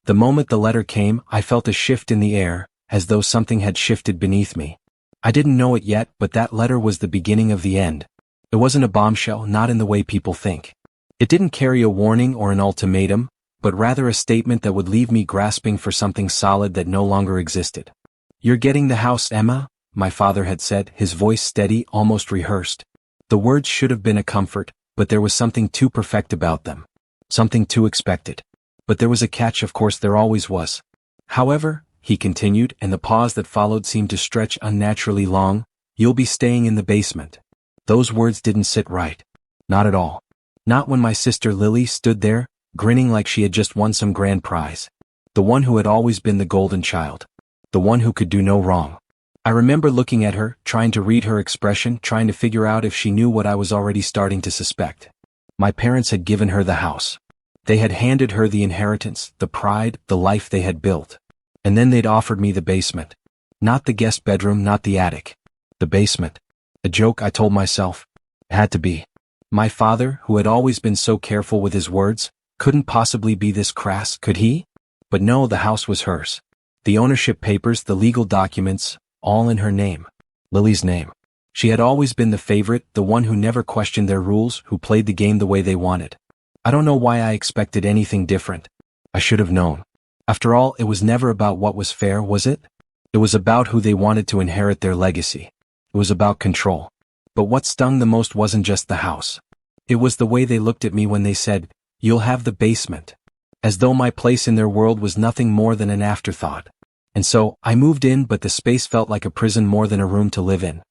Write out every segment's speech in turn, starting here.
The moment the letter came, I felt a shift in the air, as though something had shifted beneath me. I didn't know it yet, but that letter was the beginning of the end. It wasn't a bombshell, not in the way people think. It didn't carry a warning or an ultimatum, but rather a statement that would leave me grasping for something solid that no longer existed. "You're getting the house, Emma," my father had said, his voice steady, almost rehearsed. The words should have been a comfort, but there was something too perfect about them. Something too expected. But there was a catch, of course there always was. "However," he continued, and the pause that followed seemed to stretch unnaturally long, "you'll be staying in the basement." Those words didn't sit right. Not at all. Not when my sister Lily stood there, grinning like she had just won some grand prize. The one who had always been the golden child. The one who could do no wrong. I remember looking at her, trying to read her expression, trying to figure out if she knew what I was already starting to suspect. My parents had given her the house. They had handed her the inheritance, the pride, the life they had built. And then they'd offered me the basement. Not the guest bedroom, not the attic. The basement. A joke, I told myself. It had to be. My father, who had always been so careful with his words, couldn't possibly be this crass, could he? But no, the house was hers. The ownership papers, the legal documents, all in her name. Lily's name. She had always been the favorite, the one who never questioned their rules, who played the game the way they wanted. I don't know why I expected anything different. I should have known. After all, it was never about what was fair, was it? It was about who they wanted to inherit their legacy. It was about control. But what stung the most wasn't just the house. It was the way they looked at me when they said, "You'll have the basement." As though my place in their world was nothing more than an afterthought. And so, I moved in, but the space felt like a prison more than a room to live in.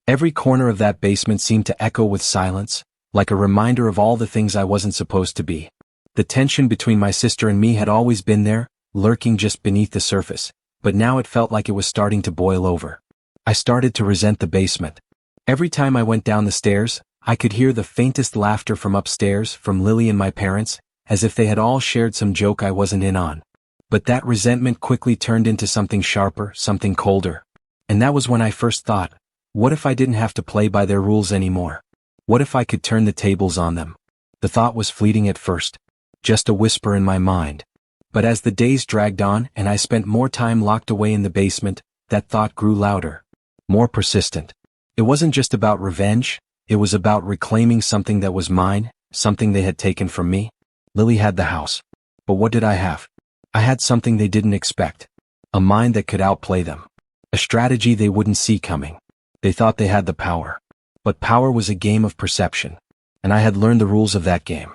Every corner of that basement seemed to echo with silence, like a reminder of all the things I wasn't supposed to be. The tension between my sister and me had always been there, lurking just beneath the surface, but now it felt like it was starting to boil over. I started to resent the basement. Every time I went down the stairs, I could hear the faintest laughter from upstairs, from Lily and my parents, as if they had all shared some joke I wasn't in on. But that resentment quickly turned into something sharper, something colder. And that was when I first thought, what if I didn't have to play by their rules anymore? What if I could turn the tables on them? The thought was fleeting at first. Just a whisper in my mind. But as the days dragged on and I spent more time locked away in the basement, that thought grew louder. More persistent. It wasn't just about revenge, it was about reclaiming something that was mine, something they had taken from me. Lily had the house. But what did I have? I had something they didn't expect. A mind that could outplay them. A strategy they wouldn't see coming. They thought they had the power. But power was a game of perception. And I had learned the rules of that game.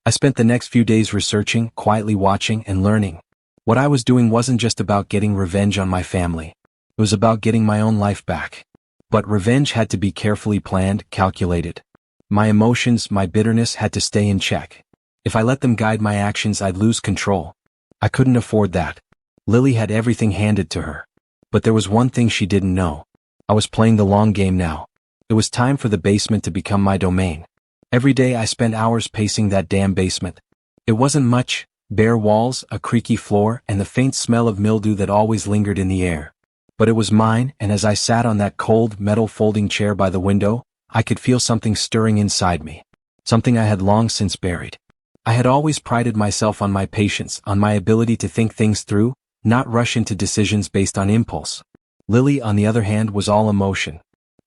I spent the next few days researching, quietly watching, and learning. What I was doing wasn't just about getting revenge on my family. It was about getting my own life back. But revenge had to be carefully planned, calculated. My emotions, my bitterness had to stay in check. If I let them guide my actions, I'd lose control. I couldn't afford that. Lily had everything handed to her. But there was one thing she didn't know. I was playing the long game now. It was time for the basement to become my domain. Every day I spent hours pacing that damn basement. It wasn't much, bare walls, a creaky floor, and the faint smell of mildew that always lingered in the air. But it was mine, and as I sat on that cold, metal folding chair by the window, I could feel something stirring inside me. Something I had long since buried. I had always prided myself on my patience, on my ability to think things through, not rush into decisions based on impulse. Lily, on the other hand, was all emotion.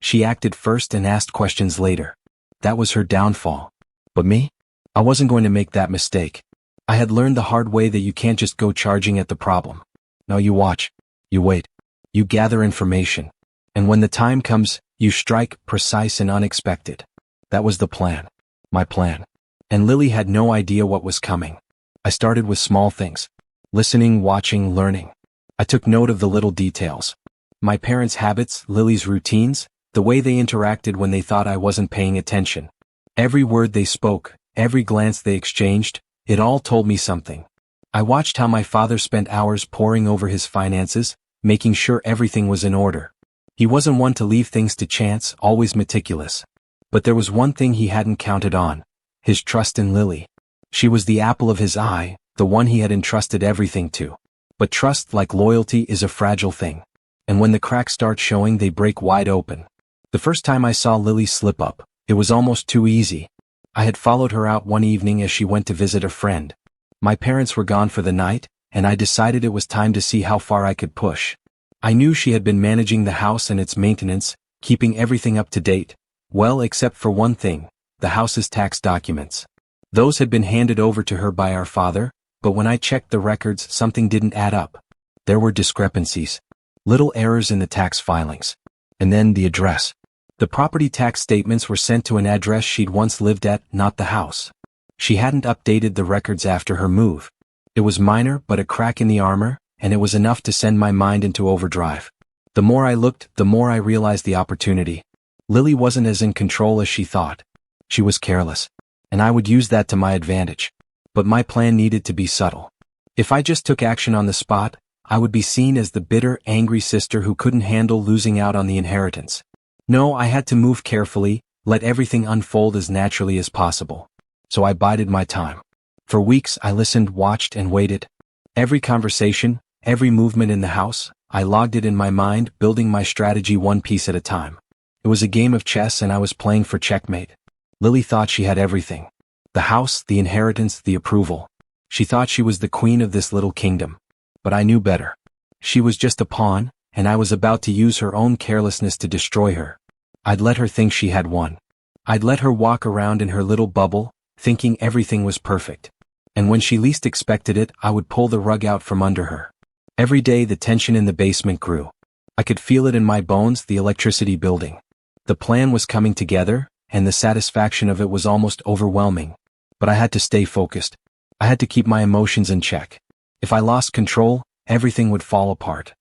She acted first and asked questions later. That was her downfall. But me? I wasn't going to make that mistake. I had learned the hard way that you can't just go charging at the problem. No, you watch. You wait. You gather information. And when the time comes, you strike, precise and unexpected. That was the plan. My plan. And Lily had no idea what was coming. I started with small things. Listening, watching, learning. I took note of the little details. My parents' habits, Lily's routines, the way they interacted when they thought I wasn't paying attention. Every word they spoke, every glance they exchanged, it all told me something. I watched how my father spent hours poring over his finances, making sure everything was in order. He wasn't one to leave things to chance, always meticulous. But there was one thing he hadn't counted on. His trust in Lily. She was the apple of his eye, the one he had entrusted everything to. But trust, like loyalty, is a fragile thing. And when the cracks start showing, they break wide open. The first time I saw Lily slip up, it was almost too easy. I had followed her out one evening as she went to visit a friend. My parents were gone for the night, and I decided it was time to see how far I could push. I knew she had been managing the house and its maintenance, keeping everything up to date, well, except for one thing, the house's tax documents. Those had been handed over to her by our father, but when I checked the records, something didn't add up. There were discrepancies, little errors in the tax filings. And then the address. The property tax statements were sent to an address she'd once lived at, not the house. She hadn't updated the records after her move. It was minor, but a crack in the armor, and it was enough to send my mind into overdrive. The more I looked, the more I realized the opportunity. Lily wasn't as in control as she thought. She was careless, and I would use that to my advantage. But my plan needed to be subtle. If I just took action on the spot, I would be seen as the bitter, angry sister who couldn't handle losing out on the inheritance. No, I had to move carefully, let everything unfold as naturally as possible. So I bided my time. For weeks I listened, watched, and waited. Every conversation, every movement in the house, I logged it in my mind, building my strategy one piece at a time. It was a game of chess and I was playing for checkmate. Lily thought she had everything. The house, the inheritance, the approval. She thought she was the queen of this little kingdom. But I knew better. She was just a pawn, and I was about to use her own carelessness to destroy her. I'd let her think she had won. I'd let her walk around in her little bubble, thinking everything was perfect. And when she least expected it, I would pull the rug out from under her. Every day the tension in the basement grew. I could feel it in my bones, the electricity building. The plan was coming together, and the satisfaction of it was almost overwhelming. But I had to stay focused. I had to keep my emotions in check. If I lost control, everything would fall apart.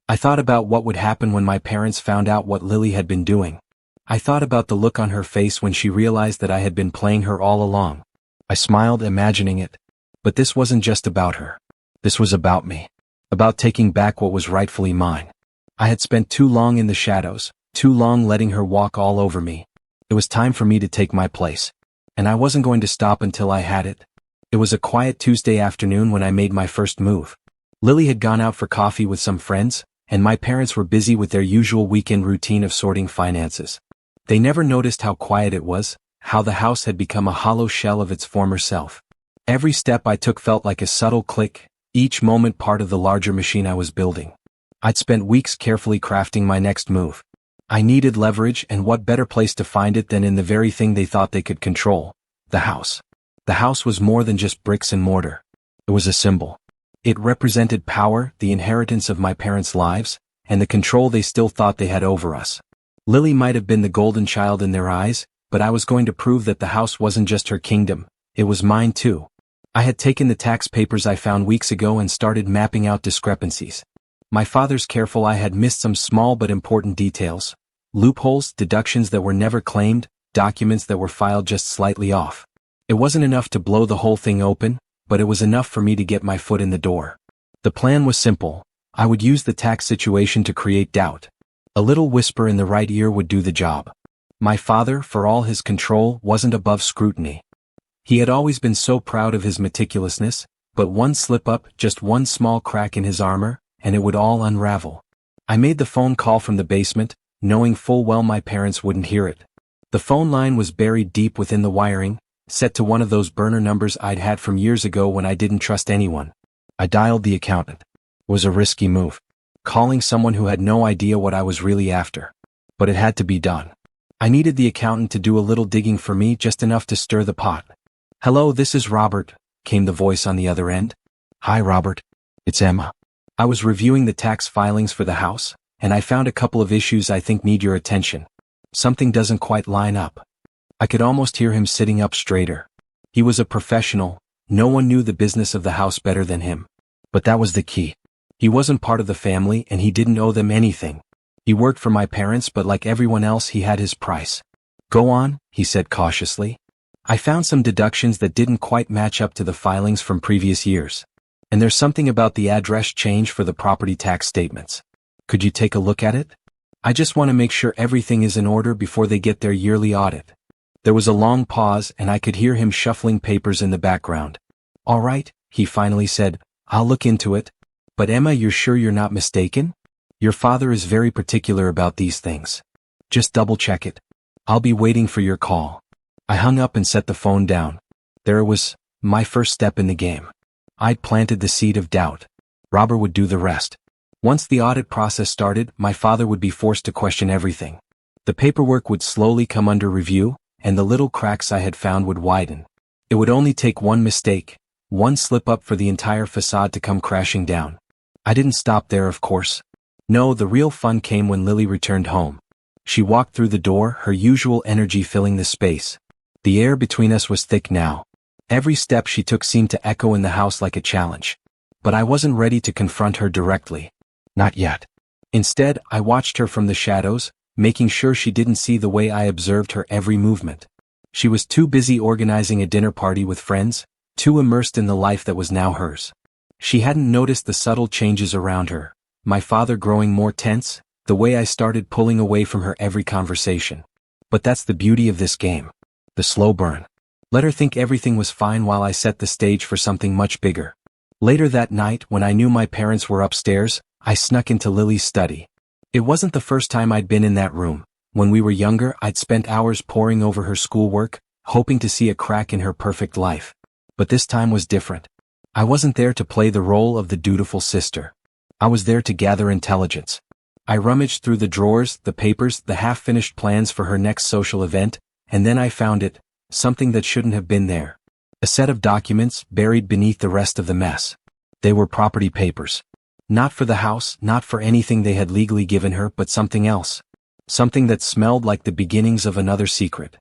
I thought about what would happen when my parents found out what Lily had been doing. I thought about the look on her face when she realized that I had been playing her all along. I smiled, imagining it. But this wasn't just about her. This was about me. About taking back what was rightfully mine. I had spent too long in the shadows, too long letting her walk all over me. It was time for me to take my place. And I wasn't going to stop until I had it. It was a quiet Tuesday afternoon when I made my first move. Lily had gone out for coffee with some friends, and my parents were busy with their usual weekend routine of sorting finances. They never noticed how quiet it was, how the house had become a hollow shell of its former self. Every step I took felt like a subtle click, each moment part of the larger machine I was building. I'd spent weeks carefully crafting my next move. I needed leverage, and what better place to find it than in the very thing they thought they could control, the house. The house was more than just bricks and mortar. It was a symbol. It represented power, the inheritance of my parents' lives, and the control they still thought they had over us. Lily might have been the golden child in their eyes, but I was going to prove that the house wasn't just her kingdom, it was mine too. I had taken the tax papers I found weeks ago and started mapping out discrepancies. My father's careful eye had missed some small but important details. Loopholes, deductions that were never claimed, documents that were filed just slightly off. It wasn't enough to blow the whole thing open, but it was enough for me to get my foot in the door. The plan was simple. I would use the tax situation to create doubt. A little whisper in the right ear would do the job. My father, for all his control, wasn't above scrutiny. He had always been so proud of his meticulousness, but one slip-up, just one small crack in his armor, and it would all unravel. I made the phone call from the basement, knowing full well my parents wouldn't hear it. The phone line was buried deep within the wiring, set to one of those burner numbers I'd had from years ago when I didn't trust anyone. I dialed the accountant. It was a risky move. Calling someone who had no idea what I was really after. But it had to be done. I needed the accountant to do a little digging for me, just enough to stir the pot. "Hello, this is Robert," came the voice on the other end. "Hi, Robert. It's Emma. I was reviewing the tax filings for the house, and I found a couple of issues I think need your attention. Something doesn't quite line up." I could almost hear him sitting up straighter. He was a professional. No one knew the business of the house better than him. But that was the key. He wasn't part of the family and he didn't owe them anything. He worked for my parents, but like everyone else he had his price. "Go on," he said cautiously. "I found some deductions that didn't quite match up to the filings from previous years. And there's something about the address change for the property tax statements. Could you take a look at it? I just want to make sure everything is in order before they get their yearly audit." There was a long pause and I could hear him shuffling papers in the background. "All right," he finally said, "I'll look into it. But Emma, you're sure you're not mistaken? Your father is very particular about these things. Just double check it. I'll be waiting for your call." I hung up and set the phone down. There it was, my first step in the game. I'd planted the seed of doubt. Robert would do the rest. Once the audit process started, my father would be forced to question everything. The paperwork would slowly come under review, and the little cracks I had found would widen. It would only take one mistake, one slip-up for the entire facade to come crashing down. I didn't stop there, of course. No, the real fun came when Lily returned home. She walked through the door, her usual energy filling the space. The air between us was thick now. Every step she took seemed to echo in the house like a challenge. But I wasn't ready to confront her directly. Not yet. Instead, I watched her from the shadows, making sure she didn't see the way I observed her every movement. She was too busy organizing a dinner party with friends, too immersed in the life that was now hers. She hadn't noticed the subtle changes around her, my father growing more tense, the way I started pulling away from her every conversation. But that's the beauty of this game. The slow burn. Let her think everything was fine while I set the stage for something much bigger. Later that night, when I knew my parents were upstairs, I snuck into Lily's study. It wasn't the first time I'd been in that room. When we were younger, I'd spent hours poring over her schoolwork, hoping to see a crack in her perfect life. But this time was different. I wasn't there to play the role of the dutiful sister. I was there to gather intelligence. I rummaged through the drawers, the papers, the half-finished plans for her next social event, and then I found it, something that shouldn't have been there. A set of documents buried beneath the rest of the mess. They were property papers. Not for the house, not for anything they had legally given her, but something else. Something that smelled like the beginnings of another secret.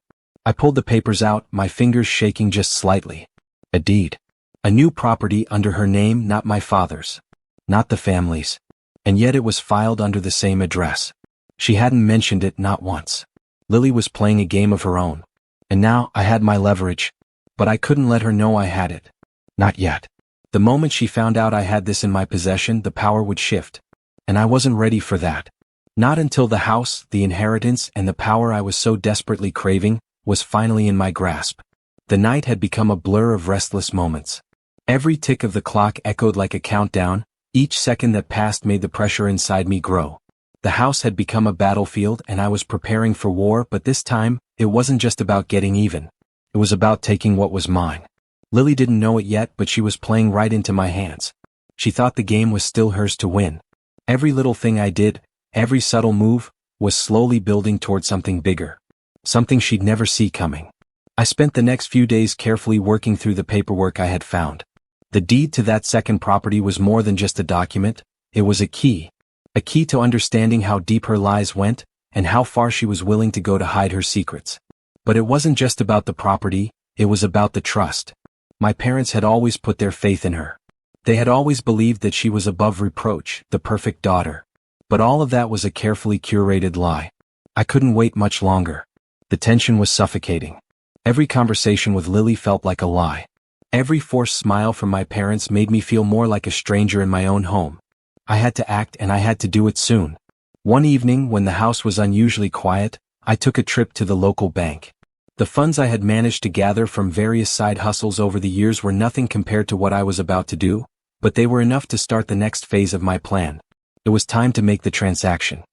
I pulled the papers out, my fingers shaking just slightly. A deed. A new property under her name, not my father's. Not the family's. And yet it was filed under the same address. She hadn't mentioned it, not once. Lily was playing a game of her own. And now I had my leverage. But I couldn't let her know I had it. Not yet. The moment she found out I had this in my possession, the power would shift. And I wasn't ready for that. Not until the house, the inheritance, and the power I was so desperately craving was finally in my grasp. The night had become a blur of restless moments. Every tick of the clock echoed like a countdown, each second that passed made the pressure inside me grow. The house had become a battlefield and I was preparing for war, but this time, it wasn't just about getting even. It was about taking what was mine. Lily didn't know it yet, but she was playing right into my hands. She thought the game was still hers to win. Every little thing I did, every subtle move, was slowly building toward something bigger. Something she'd never see coming. I spent the next few days carefully working through the paperwork I had found. The deed to that second property was more than just a document, it was a key. A key to understanding how deep her lies went, and how far she was willing to go to hide her secrets. But it wasn't just about the property, it was about the trust. My parents had always put their faith in her. They had always believed that she was above reproach, the perfect daughter. But all of that was a carefully curated lie. I couldn't wait much longer. The tension was suffocating. Every conversation with Lily felt like a lie. Every forced smile from my parents made me feel more like a stranger in my own home. I had to act, and I had to do it soon. One evening, when the house was unusually quiet, I took a trip to the local bank. The funds I had managed to gather from various side hustles over the years were nothing compared to what I was about to do, but they were enough to start the next phase of my plan. It was time to make the transaction.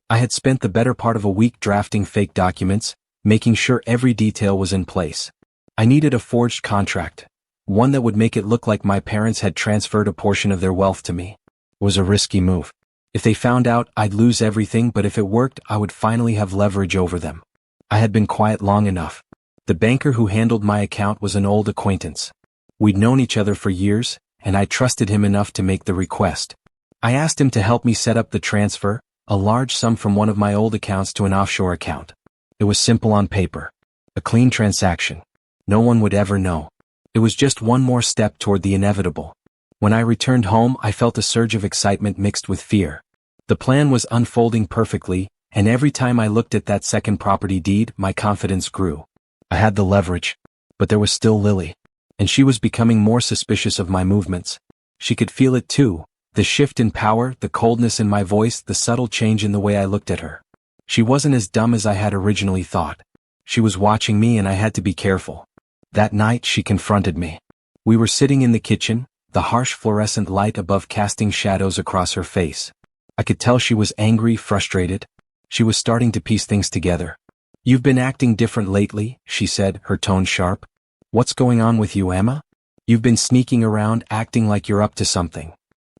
I had spent the better part of a week drafting fake documents, making sure every detail was in place. I needed a forged contract, one that would make it look like my parents had transferred a portion of their wealth to me. It was a risky move. If they found out, I'd lose everything, but if it worked, I would finally have leverage over them. I had been quiet long enough. The banker who handled my account was an old acquaintance. We'd known each other for years, and I trusted him enough to make the request. I asked him to help me set up the transfer, a large sum from one of my old accounts to an offshore account. It was simple on paper. A clean transaction. No one would ever know. It was just one more step toward the inevitable. When I returned home, I felt a surge of excitement mixed with fear. The plan was unfolding perfectly, and every time I looked at that second property deed, my confidence grew. I had the leverage, but there was still Lily. And she was becoming more suspicious of my movements. She could feel it too, the shift in power, the coldness in my voice, the subtle change in the way I looked at her. She wasn't as dumb as I had originally thought. She was watching me and I had to be careful. That night she confronted me. We were sitting in the kitchen, the harsh fluorescent light above casting shadows across her face. I could tell she was angry, frustrated. She was starting to piece things together. "You've been acting different lately," she said, her tone sharp. "What's going on with you, Emma?" You've been sneaking around acting like you're up to something.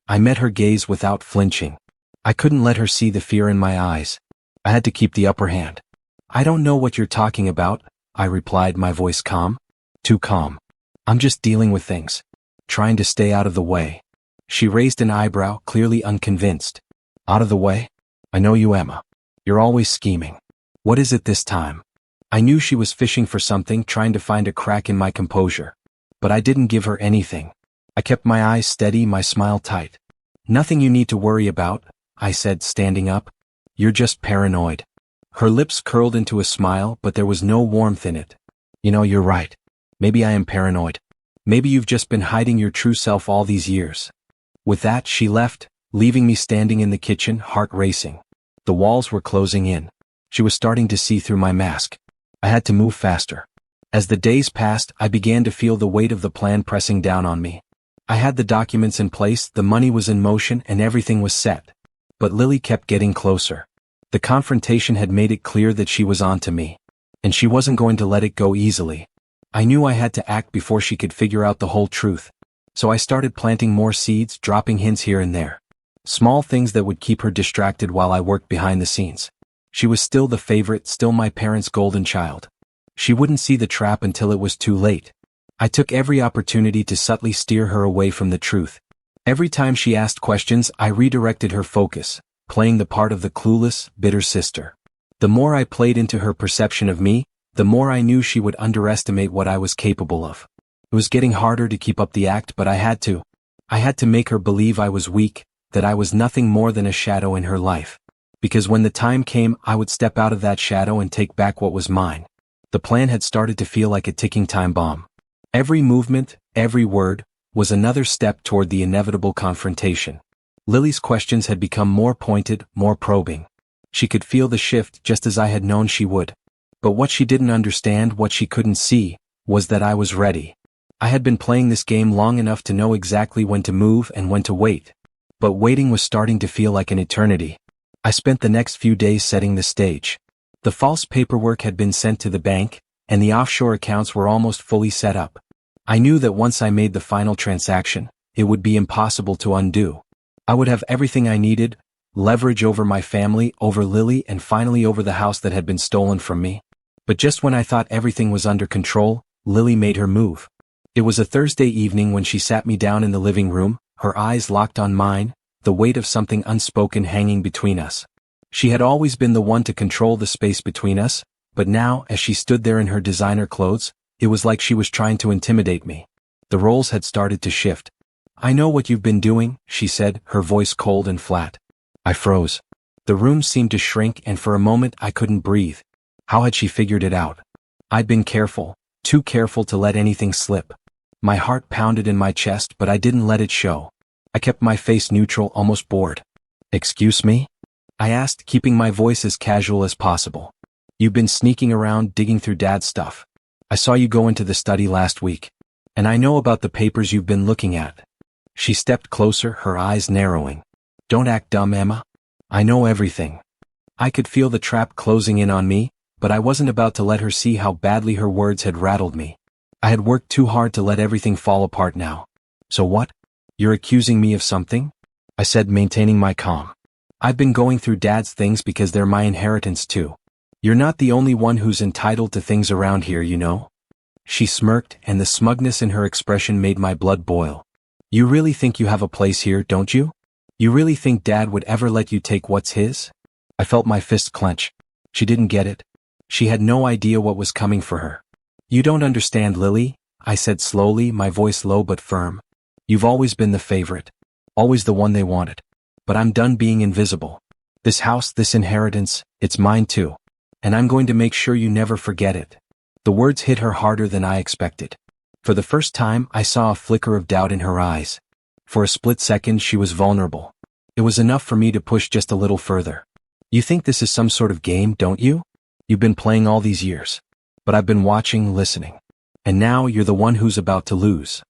I met her gaze without flinching. I couldn't let her see the fear in my eyes. I had to keep the upper hand. I don't know what you're talking about, I replied, my voice calm. Too calm. I'm just dealing with things. Trying to stay out of the way. She raised an eyebrow, clearly unconvinced. Out of the way? I know you, Emma. You're always scheming. What is it this time? I knew she was fishing for something, trying to find a crack in my composure. But I didn't give her anything. I kept my eyes steady, my smile tight. Nothing you need to worry about, I said, standing up. You're just paranoid. Her lips curled into a smile, but there was no warmth in it. You know, you're right. Maybe I am paranoid. Maybe you've just been hiding your true self all these years. With that, she left, leaving me standing in the kitchen, heart racing. The walls were closing in. She was starting to see through my mask. I had to move faster. As the days passed, I began to feel the weight of the plan pressing down on me. I had the documents in place, the money was in motion, and everything was set. But Lily kept getting closer. The confrontation had made it clear that she was onto me. And she wasn't going to let it go easily. I knew I had to act before she could figure out the whole truth. So I started planting more seeds, dropping hints here and there. Small things that would keep her distracted while I worked behind the scenes. She was still the favorite, still my parents' golden child. She wouldn't see the trap until it was too late. I took every opportunity to subtly steer her away from the truth. Every time she asked questions, I redirected her focus, playing the part of the clueless, bitter sister. The more I played into her perception of me, the more I knew she would underestimate what I was capable of. It was getting harder to keep up the act, but I had to. I had to make her believe I was weak, that I was nothing more than a shadow in her life. Because when the time came, I would step out of that shadow and take back what was mine. The plan had started to feel like a ticking time bomb. Every movement, every word, was another step toward the inevitable confrontation. Lily's questions had become more pointed, more probing. She could feel the shift just as I had known she would. But what she didn't understand, what she couldn't see, was that I was ready. I had been playing this game long enough to know exactly when to move and when to wait. But waiting was starting to feel like an eternity. I spent the next few days setting the stage. The false paperwork had been sent to the bank, and the offshore accounts were almost fully set up. I knew that once I made the final transaction, it would be impossible to undo. I would have everything I needed, leverage over my family, over Lily, and finally over the house that had been stolen from me. But just when I thought everything was under control, Lily made her move. It was a Thursday evening when she sat me down in the living room, her eyes locked on mine, the weight of something unspoken hanging between us. She had always been the one to control the space between us, but now, as she stood there in her designer clothes, it was like she was trying to intimidate me. The roles had started to shift. I know what you've been doing, she said, her voice cold and flat. I froze. The room seemed to shrink, and for a moment I couldn't breathe. How had she figured it out? I'd been careful, too careful to let anything slip. My heart pounded in my chest, but I didn't let it show. I kept my face neutral, almost bored. Excuse me? I asked, keeping my voice as casual as possible. You've been sneaking around, digging through Dad's stuff. I saw you go into the study last week. And I know about the papers you've been looking at. She stepped closer, her eyes narrowing. Don't act dumb, Emma. I know everything. I could feel the trap closing in on me, but I wasn't about to let her see how badly her words had rattled me. I had worked too hard to let everything fall apart now. So what? You're accusing me of something? I said, maintaining my calm. I've been going through Dad's things because they're my inheritance too. You're not the only one who's entitled to things around here, you know? She smirked, and the smugness in her expression made my blood boil. You really think you have a place here, don't you? You really think Dad would ever let you take what's his? I felt my fist clench. She didn't get it. She had no idea what was coming for her. You don't understand, Lily, I said slowly, my voice low but firm. You've always been the favorite. Always the one they wanted. But I'm done being invisible. This house, this inheritance, it's mine too. And I'm going to make sure you never forget it. The words hit her harder than I expected. For the first time, I saw a flicker of doubt in her eyes. For a split second, she was vulnerable. It was enough for me to push just a little further. You think this is some sort of game, don't you? You've been playing all these years. But I've been watching, listening. And now you're the one who's about to lose.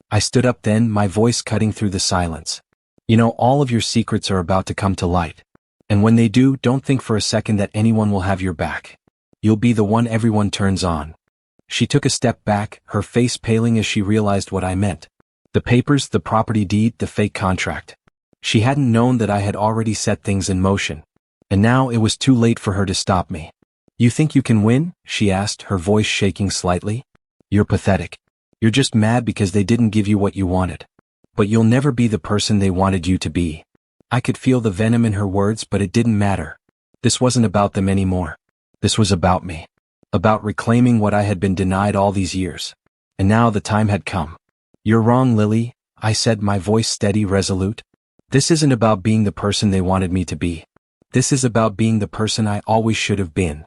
I stood up then, my voice cutting through the silence. You know, all of your secrets are about to come to light. And when they do, don't think for a second that anyone will have your back. You'll be the one everyone turns on. She took a step back, her face paling as she realized what I meant. The papers, the property deed, the fake contract. She hadn't known that I had already set things in motion. And now it was too late for her to stop me. You think you can win? She asked, her voice shaking slightly. You're pathetic. You're just mad because they didn't give you what you wanted. But you'll never be the person they wanted you to be. I could feel the venom in her words, but it didn't matter. This wasn't about them anymore. This was about me. About reclaiming what I had been denied all these years. And now the time had come. You're wrong, Lily, I said, my voice steady, resolute. This isn't about being the person they wanted me to be. This is about being the person I always should have been.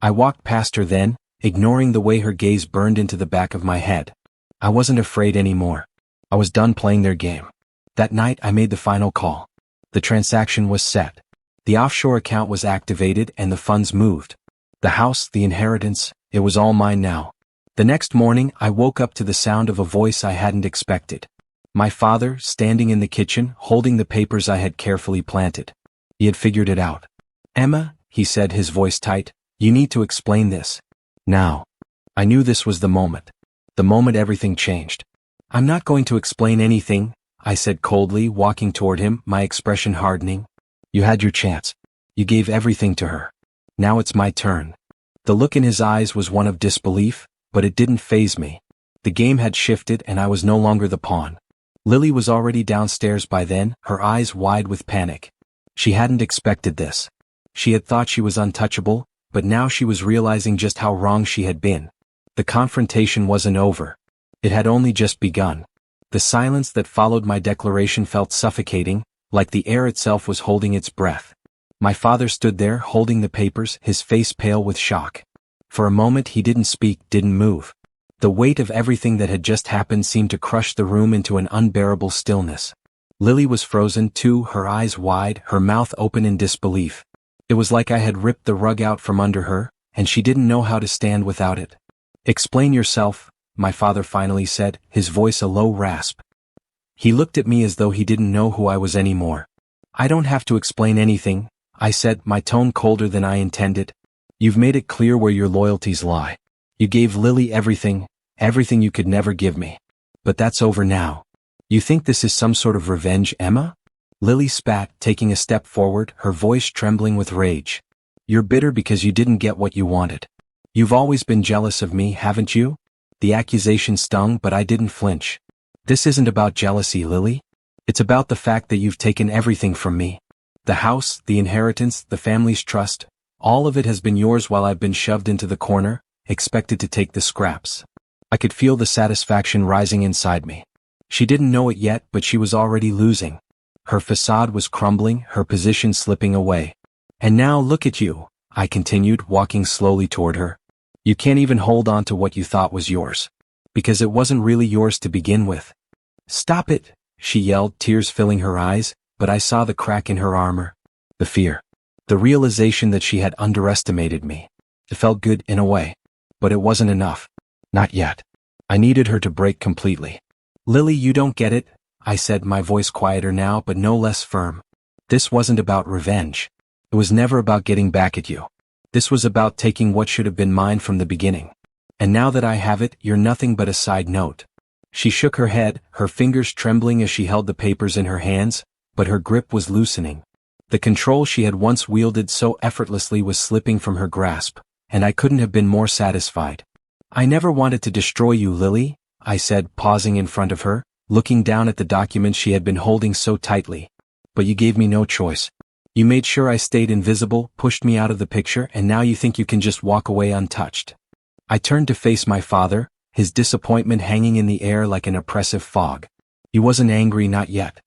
I walked past her then, ignoring the way her gaze burned into the back of my head. I wasn't afraid anymore. I was done playing their game. That night I made the final call. The transaction was set. The offshore account was activated and the funds moved. The house, the inheritance, it was all mine now. The next morning I woke up to the sound of a voice I hadn't expected. My father, standing in the kitchen, holding the papers I had carefully planted. He had figured it out. Emma, he said, his voice tight, you need to explain this. Now. I knew this was the moment. The moment everything changed. I'm not going to explain anything, I said coldly, walking toward him, my expression hardening. You had your chance. You gave everything to her. Now it's my turn. The look in his eyes was one of disbelief, but it didn't faze me. The game had shifted and I was no longer the pawn. Lily was already downstairs by then, her eyes wide with panic. She hadn't expected this. She had thought she was untouchable, but now she was realizing just how wrong she had been. The confrontation wasn't over. It had only just begun. The silence that followed my declaration felt suffocating, like the air itself was holding its breath. My father stood there holding the papers, his face pale with shock. For a moment he didn't speak, didn't move. The weight of everything that had just happened seemed to crush the room into an unbearable stillness. Lily was frozen too, her eyes wide, her mouth open in disbelief. It was like I had ripped the rug out from under her, and she didn't know how to stand without it. Explain yourself, my father finally said, his voice a low rasp. He looked at me as though he didn't know who I was anymore. I don't have to explain anything, I said, my tone colder than I intended. You've made it clear where your loyalties lie. You gave Lily everything you could never give me. But that's over now. You think this is some sort of revenge, Emma? Lily spat, taking a step forward, her voice trembling with rage. You're bitter because you didn't get what you wanted. You've always been jealous of me, haven't you? The accusation stung, but I didn't flinch. This isn't about jealousy, Lily. It's about the fact that you've taken everything from me. The house, the inheritance, the family's trust, all of it has been yours while I've been shoved into the corner, expected to take the scraps. I could feel the satisfaction rising inside me. She didn't know it yet, but she was already losing. Her facade was crumbling, her position slipping away. And now look at you, I continued, walking slowly toward her. You can't even hold on to what you thought was yours. Because it wasn't really yours to begin with. Stop it, she yelled, tears filling her eyes, but I saw the crack in her armor. The fear. The realization that she had underestimated me. It felt good in a way. But it wasn't enough. Not yet. I needed her to break completely. Lily, you don't get it, I said, my voice quieter now but no less firm. This wasn't about revenge. It was never about getting back at you. This was about taking what should have been mine from the beginning. And now that I have it, you're nothing but a side note. She shook her head, her fingers trembling as she held the papers in her hands, but her grip was loosening. The control she had once wielded so effortlessly was slipping from her grasp, and I couldn't have been more satisfied. I never wanted to destroy you, Lily, I said, pausing in front of her, looking down at the documents she had been holding so tightly. But you gave me no choice. You made sure I stayed invisible, pushed me out of the picture, and now you think you can just walk away untouched. I turned to face my father, his disappointment hanging in the air like an oppressive fog. He wasn't angry, not yet.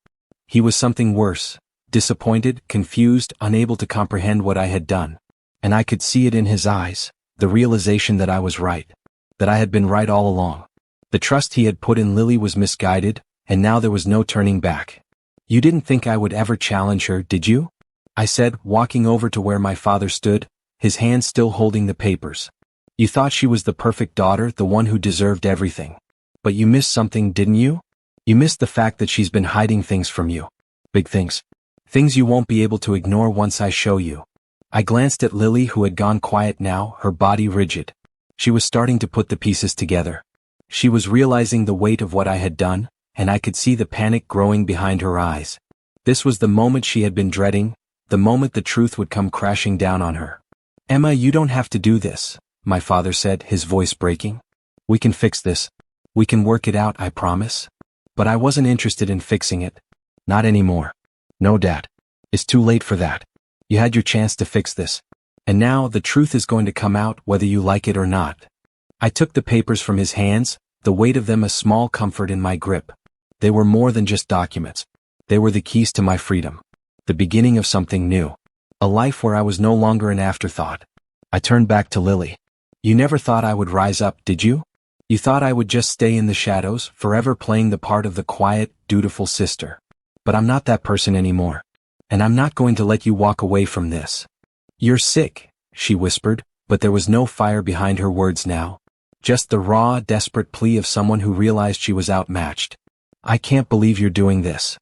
He was something worse, disappointed, confused, unable to comprehend what I had done. And I could see it in his eyes, the realization that I was right. That I had been right all along. The trust he had put in Lily was misguided, and now there was no turning back. You didn't think I would ever challenge her, did you? I said, walking over to where my father stood, his hand still holding the papers. You thought she was the perfect daughter, the one who deserved everything. But you missed something, didn't you? You missed the fact that she's been hiding things from you. Big things. Things you won't be able to ignore once I show you. I glanced at Lily, who had gone quiet now, her body rigid. She was starting to put the pieces together. She was realizing the weight of what I had done, and I could see the panic growing behind her eyes. This was the moment she had been dreading, the moment the truth would come crashing down on her. "Emma, you don't have to do this," my father said, his voice breaking. "We can fix this. We can work it out, I promise." But I wasn't interested in fixing it. Not anymore. "No, Dad. It's too late for that. You had your chance to fix this. And now the truth is going to come out whether you like it or not." I took the papers from his hands, the weight of them a small comfort in my grip. They were more than just documents. They were the keys to my freedom. The beginning of something new. A life where I was no longer an afterthought. I turned back to Lily. "You never thought I would rise up, did you? You thought I would just stay in the shadows, forever playing the part of the quiet, dutiful sister. But I'm not that person anymore. And I'm not going to let you walk away from this." "You're sick," she whispered, but there was no fire behind her words now. Just the raw, desperate plea of someone who realized she was outmatched. "I can't believe you're doing this."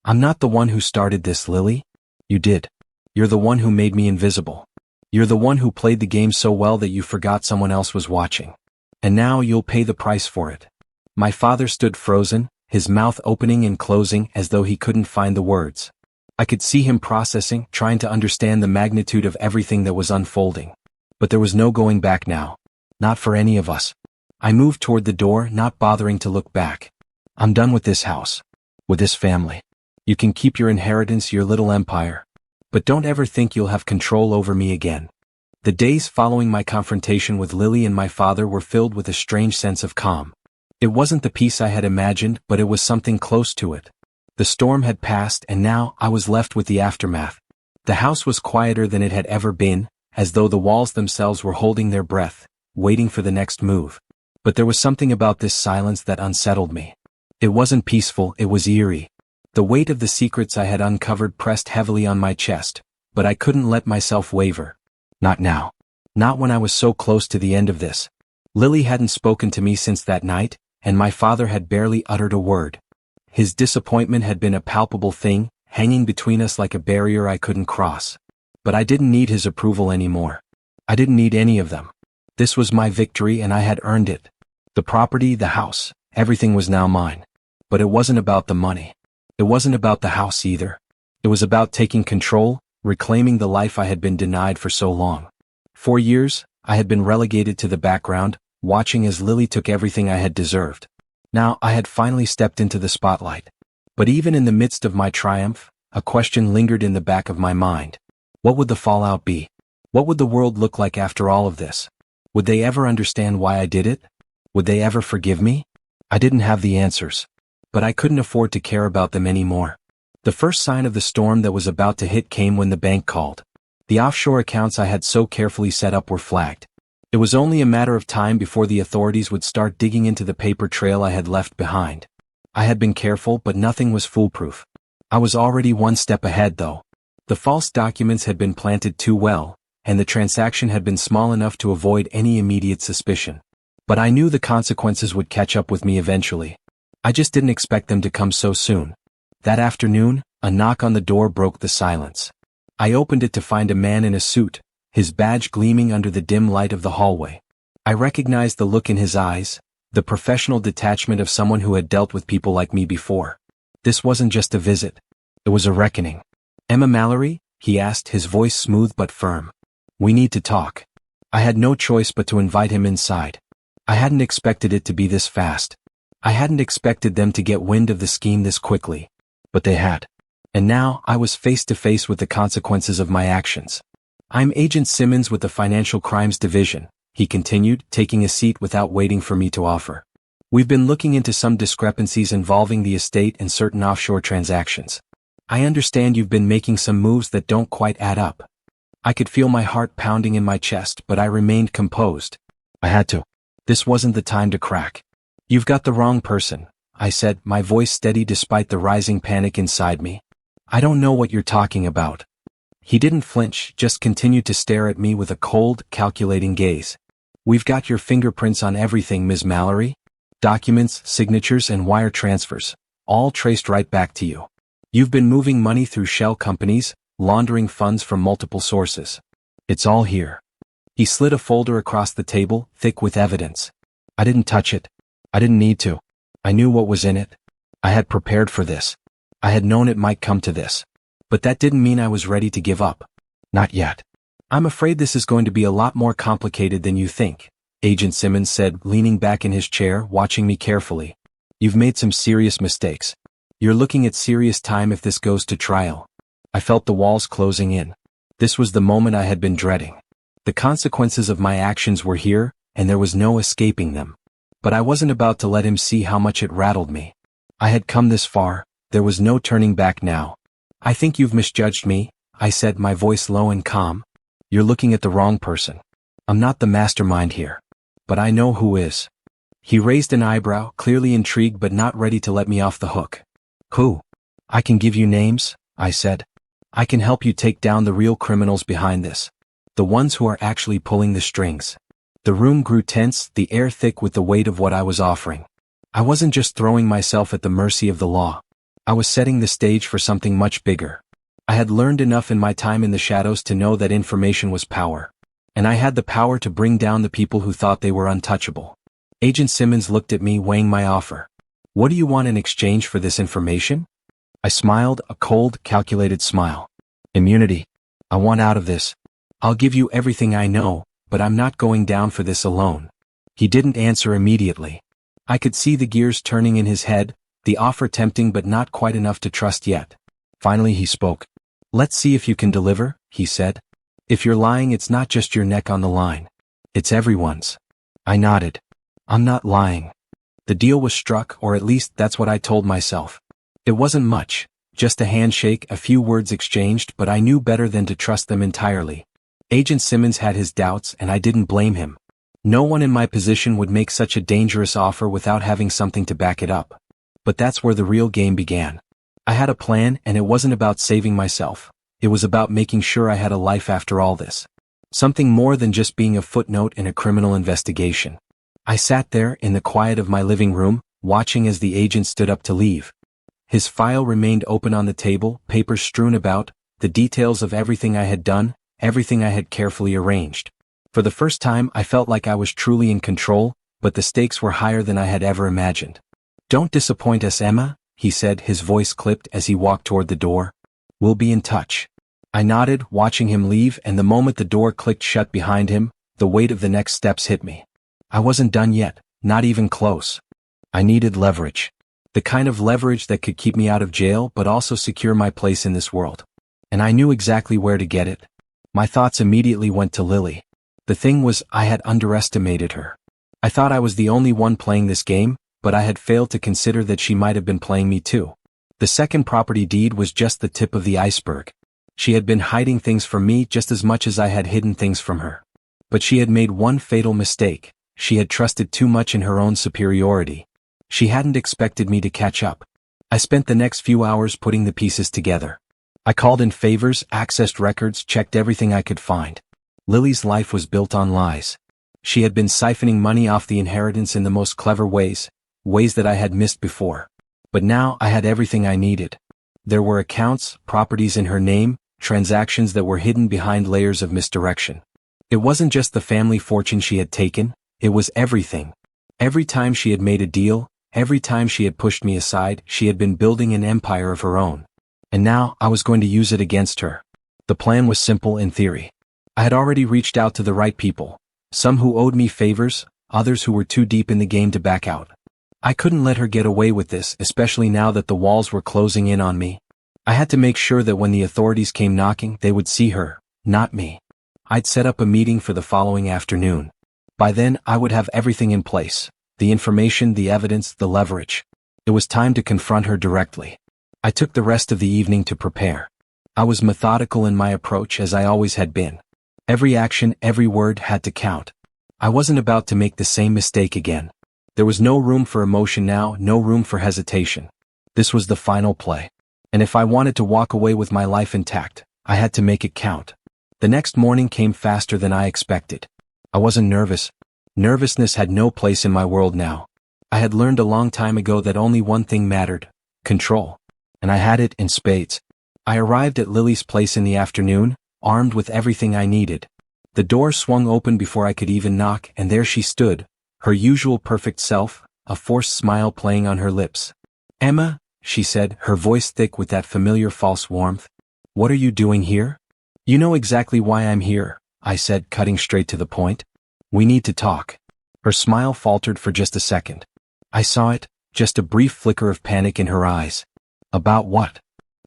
"I'm not the one who started this, Lily. You did. You're the one who made me invisible. You're the one who played the game so well that you forgot someone else was watching. And now you'll pay the price for it." My father stood frozen, his mouth opening and closing as though he couldn't find the words. I could see him processing, trying to understand the magnitude of everything that was unfolding. But there was no going back now. Not for any of us. I moved toward the door, not bothering to look back. "I'm done with this house. With this family. You can keep your inheritance, your little empire. But don't ever think you'll have control over me again." The days following my confrontation with Lily and my father were filled with a strange sense of calm. It wasn't the peace I had imagined, but it was something close to it. The storm had passed and now I was left with the aftermath. The house was quieter than it had ever been, as though the walls themselves were holding their breath, waiting for the next move. But there was something about this silence that unsettled me. It wasn't peaceful, it was eerie. The weight of the secrets I had uncovered pressed heavily on my chest, but I couldn't let myself waver. Not now. Not when I was so close to the end of this. Lily hadn't spoken to me since that night, and my father had barely uttered a word. His disappointment had been a palpable thing, hanging between us like a barrier I couldn't cross. But I didn't need his approval anymore. I didn't need any of them. This was my victory and I had earned it. The property, the house, everything was now mine. But it wasn't about the money. It wasn't about the house either. It was about taking control, reclaiming the life I had been denied for so long. For years, I had been relegated to the background, watching as Lily took everything I had deserved. Now I had finally stepped into the spotlight. But even in the midst of my triumph, a question lingered in the back of my mind. What would the fallout be? What would the world look like after all of this? Would they ever understand why I did it? Would they ever forgive me? I didn't have the answers. But I couldn't afford to care about them anymore. The first sign of the storm that was about to hit came when the bank called. The offshore accounts I had so carefully set up were flagged. It was only a matter of time before the authorities would start digging into the paper trail I had left behind. I had been careful, but nothing was foolproof. I was already one step ahead, though. The false documents had been planted too well, and the transaction had been small enough to avoid any immediate suspicion. But I knew the consequences would catch up with me eventually. I just didn't expect them to come so soon. That afternoon, a knock on the door broke the silence. I opened it to find a man in a suit, his badge gleaming under the dim light of the hallway. I recognized the look in his eyes, the professional detachment of someone who had dealt with people like me before. This wasn't just a visit. It was a reckoning. "Emma Mallory?" he asked, his voice smooth but firm. "We need to talk." I had no choice but to invite him inside. I hadn't expected it to be this fast. I hadn't expected them to get wind of the scheme this quickly. But they had. And now I was face to face with the consequences of my actions. "I'm Agent Simmons with the Financial Crimes Division," he continued, taking a seat without waiting for me to offer. "We've been looking into some discrepancies involving the estate and certain offshore transactions. I understand you've been making some moves that don't quite add up." I could feel my heart pounding in my chest, but I remained composed. I had to. This wasn't the time to crack. "You've got the wrong person," I said, my voice steady despite the rising panic inside me. "I don't know what you're talking about." He didn't flinch, just continued to stare at me with a cold, calculating gaze. "We've got your fingerprints on everything, Ms. Mallory. Documents, signatures, and wire transfers, all traced right back to you. You've been moving money through shell companies, laundering funds from multiple sources. It's all here." He slid a folder across the table, thick with evidence. I didn't touch it. I didn't need to. I knew what was in it. I had prepared for this. I had known it might come to this. But that didn't mean I was ready to give up. Not yet. I'm afraid this is going to be a lot more complicated than you think, Agent Simmons said, leaning back in his chair, watching me carefully. You've made some serious mistakes. You're looking at serious time if this goes to trial. I felt the walls closing in. This was the moment I had been dreading. The consequences of my actions were here, and there was no escaping them. But I wasn't about to let him see how much it rattled me. I had come this far, there was no turning back now. I think you've misjudged me, I said, my voice low and calm. You're looking at the wrong person. I'm not the mastermind here. But I know who is. He raised an eyebrow, clearly intrigued but not ready to let me off the hook. Who? I can give you names, I said. I can help you take down the real criminals behind this. The ones who are actually pulling the strings. The room grew tense, the air thick with the weight of what I was offering. I wasn't just throwing myself at the mercy of the law. I was setting the stage for something much bigger. I had learned enough in my time in the shadows to know that information was power. And I had the power to bring down the people who thought they were untouchable. Agent Simmons looked at me, weighing my offer. What do you want in exchange for this information? I smiled, a cold, calculated smile. Immunity. I want out of this. I'll give you everything I know, but I'm not going down for this alone. He didn't answer immediately. I could see the gears turning in his head, the offer tempting but not quite enough to trust yet. Finally he spoke. Let's see if you can deliver, he said. If you're lying, it's not just your neck on the line. It's everyone's. I nodded. I'm not lying. The deal was struck, or at least that's what I told myself. It wasn't much, just a handshake, a few words exchanged, but I knew better than to trust them entirely. Agent Simmons had his doubts, and I didn't blame him. No one in my position would make such a dangerous offer without having something to back it up. But that's where the real game began. I had a plan, and it wasn't about saving myself. It was about making sure I had a life after all this. Something more than just being a footnote in a criminal investigation. I sat there in the quiet of my living room, watching as the agent stood up to leave. His file remained open on the table, papers strewn about, the details of everything I had done, everything I had carefully arranged. For the first time I felt like I was truly in control, but the stakes were higher than I had ever imagined. Don't disappoint us, Emma, he said, his voice clipped as he walked toward the door. We'll be in touch. I nodded, watching him leave, and the moment the door clicked shut behind him, the weight of the next steps hit me. I wasn't done yet, not even close. I needed leverage. The kind of leverage that could keep me out of jail but also secure my place in this world. And I knew exactly where to get it. My thoughts immediately went to Lily. The thing was, I had underestimated her. I thought I was the only one playing this game, but I had failed to consider that she might have been playing me too. The second property deed was just the tip of the iceberg. She had been hiding things from me just as much as I had hidden things from her. But she had made one fatal mistake. She had trusted too much in her own superiority. She hadn't expected me to catch up. I spent the next few hours putting the pieces together. I called in favors, accessed records, checked everything I could find. Lily's life was built on lies. She had been siphoning money off the inheritance in the most clever ways that I had missed before. But now I had everything I needed. There were accounts, properties in her name, transactions that were hidden behind layers of misdirection. It wasn't just the family fortune she had taken, it was everything. Every time she had made a deal, every time she had pushed me aside, she had been building an empire of her own. And now I was going to use it against her. The plan was simple in theory. I had already reached out to the right people, some who owed me favors, others who were too deep in the game to back out. I couldn't let her get away with this, especially now that the walls were closing in on me. I had to make sure that when the authorities came knocking, they would see her, not me. I'd set up a meeting for the following afternoon. By then, I would have everything in place. The information, the evidence, the leverage. It was time to confront her directly. I took the rest of the evening to prepare. I was methodical in my approach, as I always had been. Every action, every word had to count. I wasn't about to make the same mistake again. There was no room for emotion now, no room for hesitation. This was the final play. And if I wanted to walk away with my life intact, I had to make it count. The next morning came faster than I expected. I wasn't nervous. Nervousness had no place in my world now. I had learned a long time ago that only one thing mattered: control. And I had it in spades. I arrived at Lily's place in the afternoon, armed with everything I needed. The door swung open before I could even knock, and there she stood, her usual perfect self, a forced smile playing on her lips. "Emma," she said, her voice thick with that familiar false warmth. "What are you doing here?" "You know exactly why I'm here," I said, cutting straight to the point. "We need to talk." Her smile faltered for just a second. I saw it, just a brief flicker of panic in her eyes. "About what?"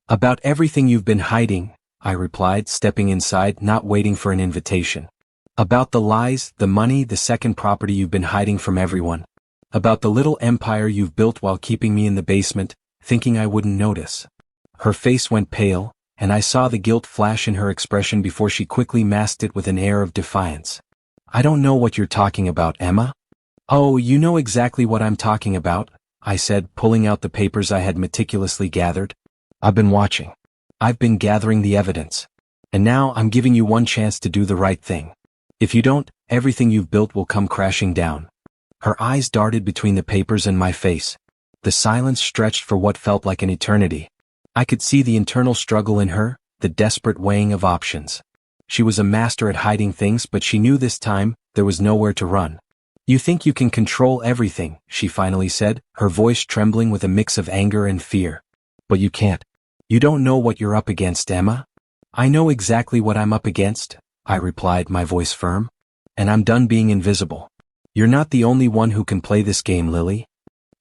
"About everything you've been hiding," I replied, stepping inside, not waiting for an invitation. "About the lies, the money, the second property you've been hiding from everyone. About the little empire you've built while keeping me in the basement, thinking I wouldn't notice." Her face went pale, and I saw the guilt flash in her expression before she quickly masked it with an air of defiance. "I don't know what you're talking about, Emma." "Oh, you know exactly what I'm talking about," I said, pulling out the papers I had meticulously gathered. "I've been watching. I've been gathering the evidence. And now I'm giving you one chance to do the right thing. If you don't, everything you've built will come crashing down." Her eyes darted between the papers and my face. The silence stretched for what felt like an eternity. I could see the internal struggle in her, the desperate weighing of options. She was a master at hiding things, but she knew this time there was nowhere to run. "You think you can control everything," she finally said, her voice trembling with a mix of anger and fear. "But you can't. You don't know what you're up against, Emma." "I know exactly what I'm up against," I replied, my voice firm. "And I'm done being invisible. You're not the only one who can play this game, Lily."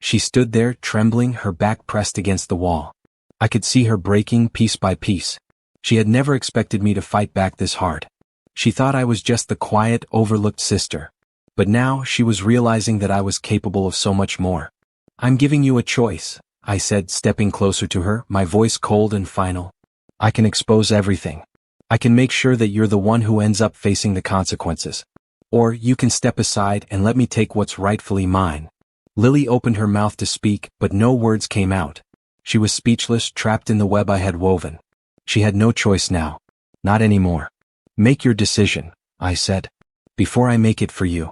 She stood there, trembling, her back pressed against the wall. I could see her breaking piece by piece. She had never expected me to fight back this hard. She thought I was just the quiet, overlooked sister. But now she was realizing that I was capable of so much more. "I'm giving you a choice," I said, stepping closer to her, my voice cold and final. "I can expose everything. I can make sure that you're the one who ends up facing the consequences. Or you can step aside and let me take what's rightfully mine." Lily opened her mouth to speak, but no words came out. She was speechless, trapped in the web I had woven. She had no choice now. Not anymore. "Make your decision," I said. "Before I make it for you."